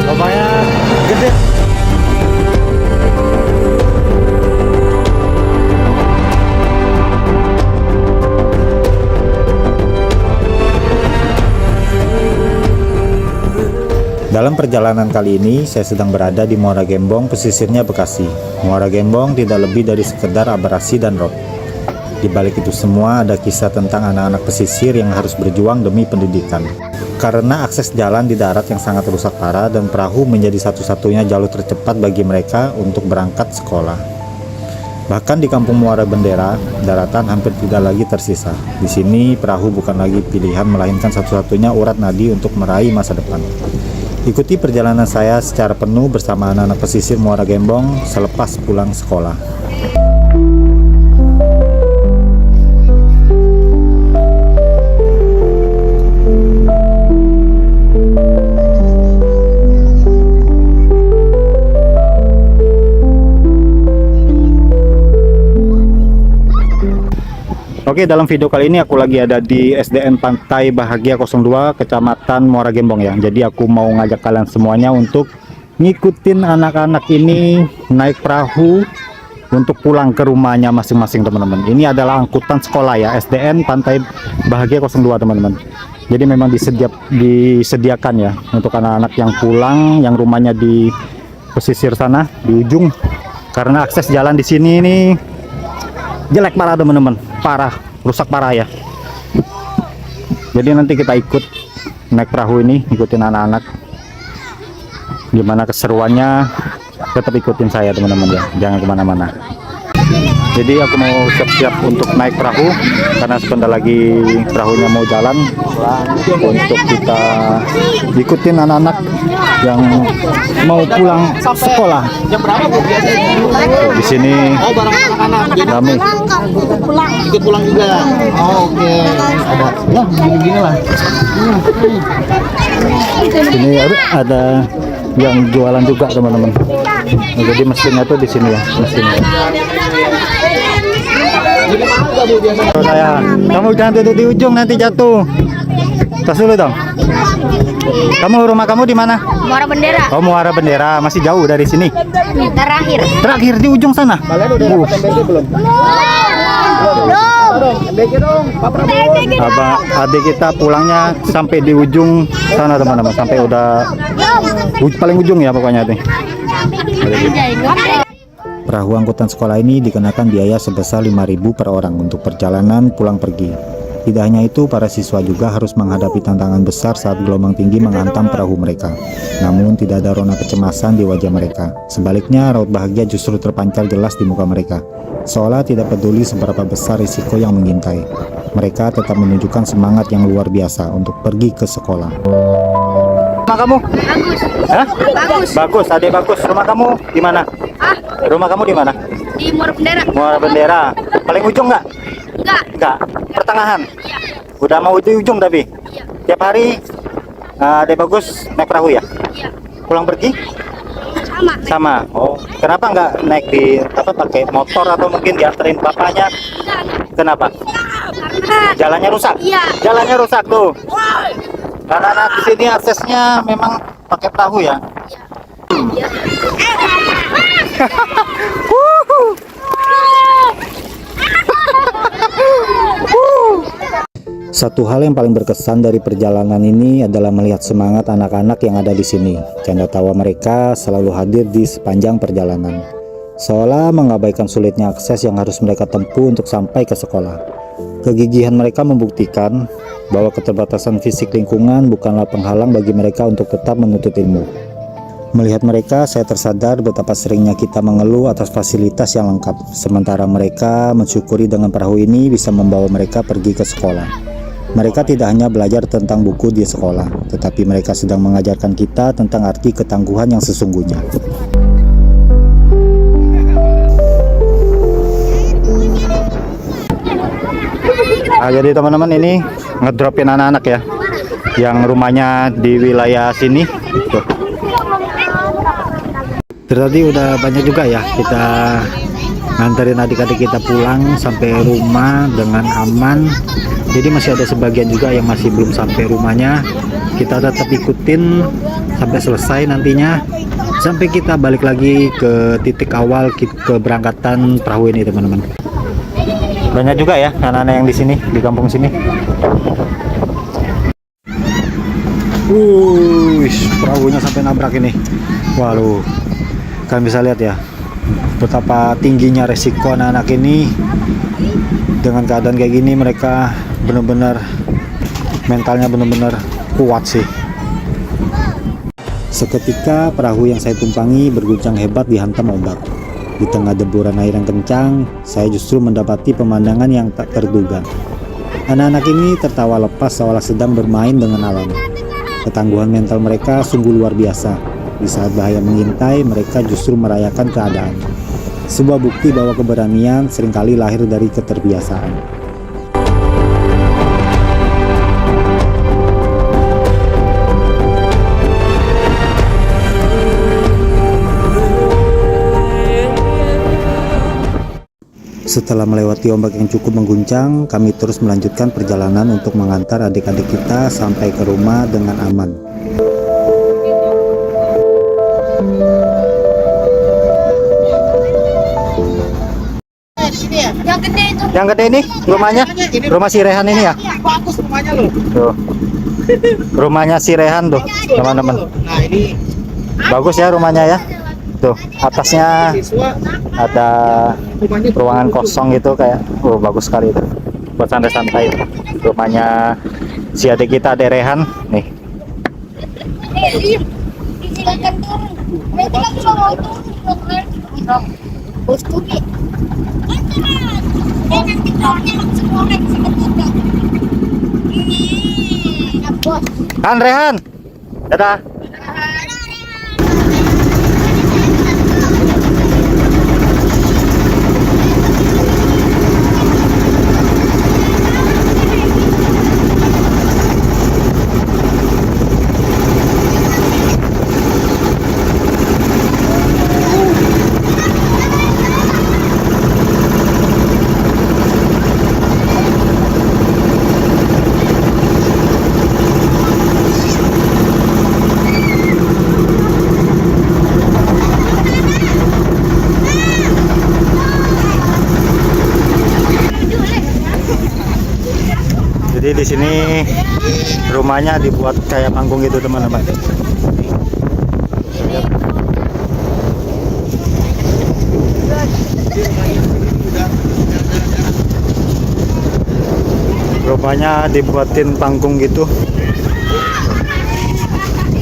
Lumayan gede. Dalam perjalanan kali ini, saya sedang berada di Muara Gembong, pesisirnya Bekasi. Muara Gembong tidak lebih dari sekedar abrasi dan rob. Di balik itu semua ada kisah tentang anak-anak pesisir yang harus berjuang demi pendidikan. Karena akses jalan di darat yang sangat rusak parah dan perahu menjadi satu-satunya jalur tercepat bagi mereka untuk berangkat sekolah. Bahkan di kampung Muara Bendera, daratan hampir tidak lagi tersisa. Di sini, perahu bukan lagi pilihan melainkan satu-satunya urat nadi untuk meraih masa depan. Ikuti perjalanan saya secara penuh bersama anak-anak pesisir Muara Gembong selepas pulang sekolah. Oke, dalam video kali ini aku lagi ada di SDN Pantai Bahagia 02, Kecamatan Muara Gembong ya. Jadi aku mau ngajak kalian semuanya untuk ngikutin anak-anak ini naik perahu untuk pulang ke rumahnya masing-masing, teman-teman. Ini adalah angkutan sekolah ya, SDN Pantai Bahagia 02, teman-teman. Jadi memang disediakan ya untuk anak-anak yang pulang, yang rumahnya di pesisir sana, di ujung. Karena akses jalan di sini ini jelek parah, teman-teman. Parah, rusak parah ya. Jadi nanti kita ikut naik perahu ini, ikutin anak-anak. Gimana keseruannya, tetap ikutin saya, teman-teman ya. Jangan kemana-mana. Jadi aku mau siap-siap untuk naik perahu karena sebentar lagi perahunya mau jalan untuk kita ikutin anak-anak yang mau pulang sekolah. Di sini kami ikut pulang juga. Oh, oke. Ada ya begini lah. Ini ada yang jualan juga, teman-teman. Nah, jadi mesinnya tuh di sini ya, mesinnya. Kamu jangan duduk di ujung, nanti jatuh. Tas dulu dong. Rumah kamu di mana? Muara Bendera. Oh, Muara Bendera, masih jauh dari sini. Terakhir Di ujung sana. Abang adik kita pulangnya sampai di ujung sana, teman-teman. Sampai udah paling ujung ya pokoknya nih. Perahu angkutan sekolah ini dikenakan biaya sebesar 5.000 per orang untuk perjalanan pulang pergi. Tidak hanya itu, para siswa juga harus menghadapi tantangan besar saat gelombang tinggi menghantam perahu mereka. Namun tidak ada rona kecemasan di wajah mereka. Sebaliknya, raut bahagia justru terpancar jelas di muka mereka. Seolah tidak peduli seberapa besar risiko yang mengintai. Mereka tetap menunjukkan semangat yang luar biasa untuk pergi ke sekolah. Rumah kamu? Bagus. Hah? Bagus. Bagus, adik bagus. Rumah kamu di mana? Ah, Rumah kamu di mana? di Muara Bendera. Muara Bendera. Paling ujung nggak? Enggak. Enggak. Pertengahan. Iya. Udah mau di ujung tapi. Iya. Tiap hari adik bagus naik perahu ya? Iya. Pulang pergi? Sama. Sama. Oh, kenapa nggak naik di pakai motor atau mungkin dianterin bapaknya? Kenapa? Karena Jalannya rusak. Iya. Jalannya rusak tuh. Karena di sini aksesnya memang pakai perahu ya. Iya. Satu hal yang paling berkesan dari perjalanan ini adalah melihat semangat anak-anak yang ada di sini. Canda tawa mereka selalu hadir di sepanjang perjalanan, seolah mengabaikan sulitnya akses yang harus mereka tempuh untuk sampai ke sekolah. Kegigihan mereka membuktikan bahwa keterbatasan fisik lingkungan bukanlah penghalang bagi mereka untuk tetap menuntut ilmu. Melihat mereka, saya tersadar betapa seringnya kita mengeluh atas fasilitas yang lengkap, sementara mereka mensyukuri dengan perahu ini bisa membawa mereka pergi ke sekolah. Mereka tidak hanya belajar tentang buku di sekolah, tetapi mereka sedang mengajarkan kita tentang arti ketangguhan yang sesungguhnya. Nah, jadi teman-teman, ini ngedropin anak-anak ya, yang rumahnya di wilayah sini. Tuh. Berarti udah banyak juga ya kita nganterin adik-adik kita pulang sampai rumah dengan aman. Jadi masih ada sebagian juga yang masih belum sampai rumahnya. Kita tetap ikutin sampai selesai nantinya, sampai kita balik lagi ke titik awal keberangkatan perahu ini, teman-teman. Banyak juga ya anak-anak yang di sini, di kampung sini. Perahunya sampai nabrak ini. Waduh, kalian bisa lihat ya betapa tingginya resiko anak-anak ini. Dengan keadaan kayak gini mereka benar-benar mentalnya benar-benar kuat sih. Seketika perahu yang saya tumpangi berguncang hebat dihantam ombak. Di tengah deburan air yang kencang, saya justru mendapati pemandangan yang tak terduga. Anak-anak ini tertawa lepas seolah sedang bermain dengan alam. Ketangguhan mental mereka sungguh luar biasa. Di saat bahaya mengintai, mereka justru merayakan keadaan. Sebuah bukti bahwa keberanian seringkali lahir dari keterbiasaan. Setelah melewati ombak yang cukup mengguncang, kami terus melanjutkan perjalanan untuk mengantar adik-adik kita sampai ke rumah dengan aman. Yang gede ini rumahnya, rumah si Rehan ini ya. Bagus rumahnya loh. Tuh. Rumahnya si Rehan tuh, teman-teman. Nah ini Bagus ya rumahnya ya. Tuh, atasnya siswa ada rumahnya ruangan kosong gitu kayak, bagus sekali itu. Buat santai-santai itu. Rumahnya si adik kita, Adek Rehan nih. Silakan turun. Nanti lagi mau turun. Bos Tubi. Nanti turunnya langsung goreng sebetulnya. Ini, bos. Han, Rehan. Dadah. Jadi di sini rumahnya dibuat kayak panggung gitu, teman-teman. Rumahnya dibuatin panggung gitu.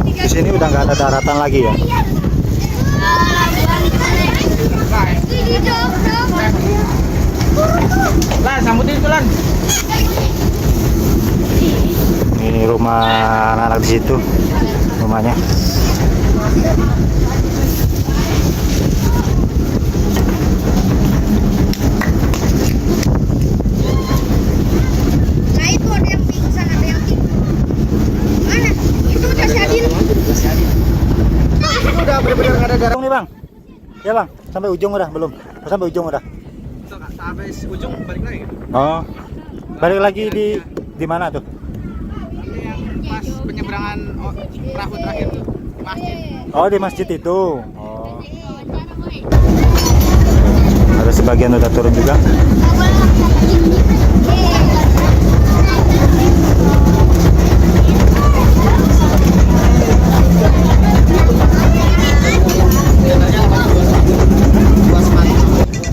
Di sini udah nggak ada daratan lagi ya. Lan, sambutin itu Lan. Ini rumah anak-anak di situ, rumahnya. Nah itu ada yang pingsan, ada yang tidur. Mana? Itu udah Syadin. Itu udah benar-benar nggak ada darah. Nih bang, ya bang, sampai ujung udah belum? Sampai ujung udah. Sampai ujung balik lagi. Oh, balik lagi di mana tuh? Pas penyeberangan perahu terakhir tuh masjid. Oh, di masjid itu. Oh. Ada sebagian udah turun juga.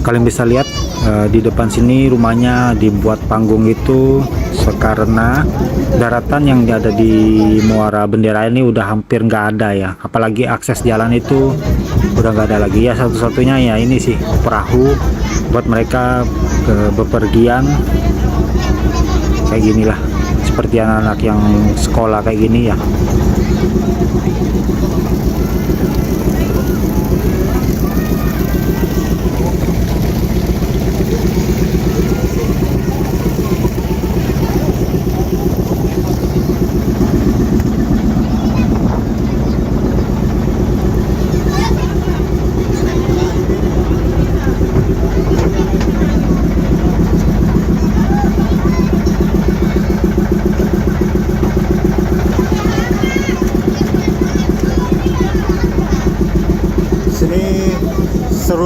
Kalian bisa lihat di depan sini rumahnya dibuat panggung itu karena daratan yang ada di Muara Bendera ini udah hampir nggak ada ya, apalagi akses jalan itu udah nggak ada lagi ya. Satu-satunya ya ini sih perahu buat mereka bepergian kayak ginilah, seperti anak-anak yang sekolah kayak gini ya.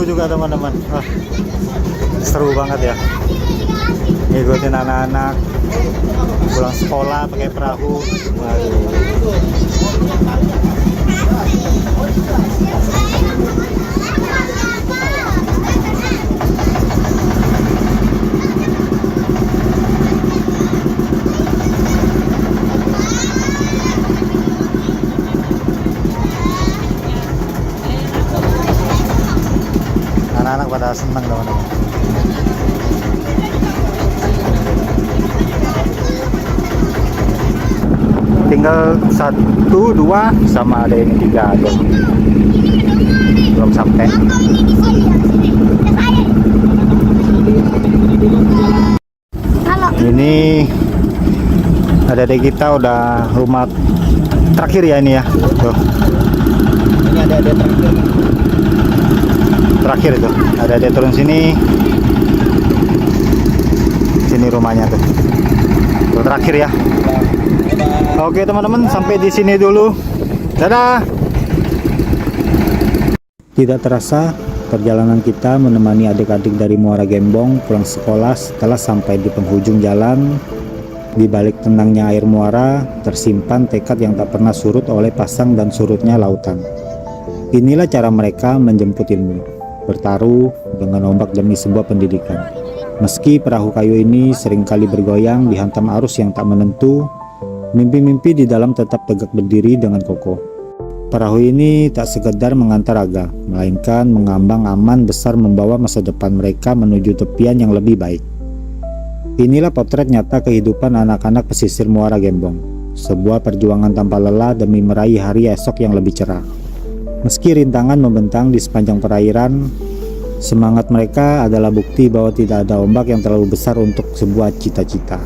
juga teman-teman. Wah, seru banget ya. Ngikutin anak-anak pulang sekolah pakai perahu. Waduh. Anak-anak pada senang teman-teman. Tinggal 1, 2 sama ada ini 3 aja. Belum sampai. Ini ada di kita udah rumah terakhir ya ini ya. Tuh. Ini ada terakhir. Terakhir itu ada dia turun sini rumahnya tuh. Tuh terakhir ya. Oke teman-teman, sampai di sini dulu. Dadah. Tidak terasa perjalanan kita menemani adik-adik dari Muara Gembong pulang sekolah setelah sampai di penghujung jalan. Di balik tenangnya air muara tersimpan tekad yang tak pernah surut oleh pasang dan surutnya lautan. Inilah cara mereka menjemput ilmu, bertaruh dengan ombak demi sebuah pendidikan. Meski perahu kayu ini seringkali bergoyang dihantam arus yang tak menentu, mimpi-mimpi di dalam tetap tegak berdiri dengan kokoh. Perahu ini tak sekedar mengantar aga, melainkan mengambang aman besar membawa masa depan mereka menuju tepian yang lebih baik. Inilah potret nyata kehidupan anak-anak pesisir Muara Gembong, sebuah perjuangan tanpa lelah demi meraih hari esok yang lebih cerah. Meski rintangan membentang di sepanjang perairan, semangat mereka adalah bukti bahwa tidak ada ombak yang terlalu besar untuk sebuah cita-cita.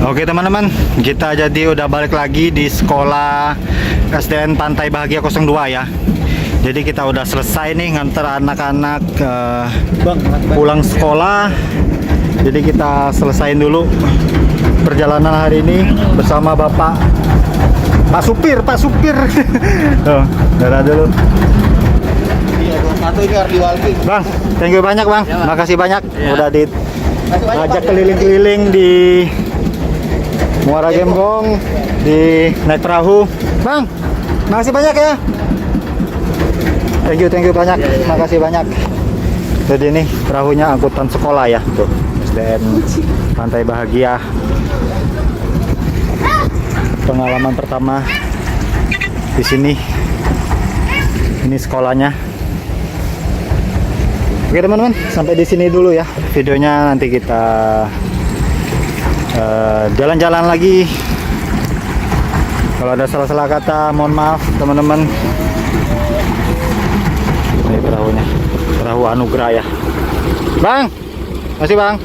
Oke teman-teman, kita jadi udah balik lagi di sekolah SDN Pantai Bahagia 02 ya. Jadi kita udah selesai nih nganter anak-anak pulang sekolah. Jadi kita selesain dulu perjalanan hari ini bersama Pak Supir. Tuh, dadah dulu. Iya, 21 ini harus diwali. Bang, thank you banyak Bang. Ya, Bang. Makasih banyak Ya. udah diajak keliling-keliling di Muara Gembong, di naik perahu. Bang, makasih banyak ya. Thank you banyak. Makasih banyak. Jadi ini perahunya angkutan sekolah ya, tuh SDN Pantai Bahagia. Pengalaman pertama di sini. Ini sekolahnya. Oke teman-teman, sampai di sini dulu ya videonya. Nanti kita jalan-jalan lagi. Kalau ada salah-salah kata mohon maaf teman-teman. Ini perahunya, perahu Anugerah ya Bang. Masih Bang.